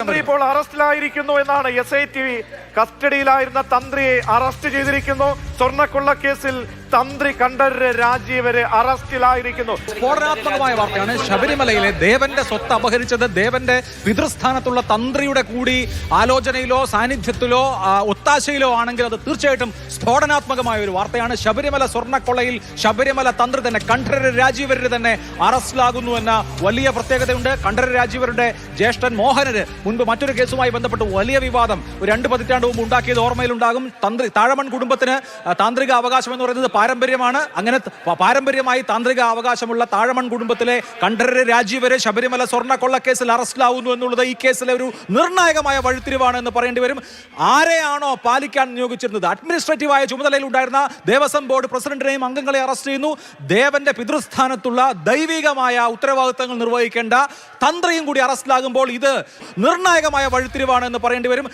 തന്ത്രി ഇപ്പോൾ അറസ്റ്റിലായിരിക്കുന്നു എന്നാണ് SIT കസ്റ്റഡിയിലായിരുന്ന തന്ത്രിയെ അറസ്റ്റ് ചെയ്തിരിക്കുന്നു. സ്വർണ്ണക്കൊള്ള കേസിൽ തന്ത്രി കണ്ഠരര് രാജീവര് അറസ്റ്റിലായിരിക്കുന്നു. സ്ഫോടനാത്മകമായ വാർത്തയാണ്. ശബരിമലയിലെ ദേവന്റെ സ്വത്ത് അപഹരിച്ചത് ദേവന്റെ പിതൃസ്ഥാനത്തുള്ള തന്ത്രിയുടെ കൂടി ആലോചനയിലോ സാന്നിധ്യത്തിലോ ഒത്താശയിലോ ആണെങ്കിൽ അത് തീർച്ചയായിട്ടും സ്ഫോടനാത്മകമായ ഒരു വാർത്തയാണ്. ശബരിമല സ്വർണ്ണക്കൊള്ളയിൽ ശബരിമല തന്ത്രി തന്നെ കണ്ഠരര് രാജീവര് തന്നെ അറസ്റ്റിലാകുന്നു എന്ന വലിയ പ്രത്യേകതയുണ്ട്. കണ്ഠരര് രാജീവരുടെ ജ്യേഷ്ഠൻ മോഹനര് മുൻപ് മറ്റൊരു കേസുമായി ബന്ധപ്പെട്ട് വലിയ വിവാദം ഒരു 2 പതിറ്റാണ്ട് മുമ്പ് ഉണ്ടാക്കിയത് ഓർമ്മയിലുണ്ടാകും. താഴമൺ കുടുംബത്തിന് താന്ത്രിക അവകാശം എന്ന് പറയുന്നത് പാരമ്പര്യമാണ്. അങ്ങനെ പാരമ്പര്യമായി താന്ത്രിക അവകാശമുള്ള താഴമൺ കുടുംബത്തിലെ കണ്ഠരര് രാജീവര് ശബരിമല സ്വർണ്ണക്കൊള്ള കേസിൽ അറസ്റ്റിലാവുന്നു എന്നുള്ളത് ഈ കേസിലെ ഒരു നിർണായകമായ വഴിത്തിരിവാണ് എന്ന് പറയേണ്ടി വരും. ആരെയാണോ പാലിക്കാൻ നിയോഗിച്ചിരുന്നത്, അഡ്മിനിസ്ട്രേറ്റീവായ ചുമതലയിൽ ഉണ്ടായിരുന്ന ദേവസ്വം ബോർഡ് പ്രസിഡന്റിനെയും അംഗങ്ങളെ അറസ്റ്റ് ചെയ്യുന്നു. ദേവന്റെ പിതൃസ്ഥാനത്തുള്ള ദൈവികമായ ഉത്തരവാദിത്തങ്ങൾ നിർവഹിക്കേണ്ട തന്ത്രിയും കൂടി അറസ്റ്റിലാകുമ്പോൾ ഇത് നിർണായകമായ വഴിത്തിരിവാണ് എന്ന് പറയേണ്ടി വരും.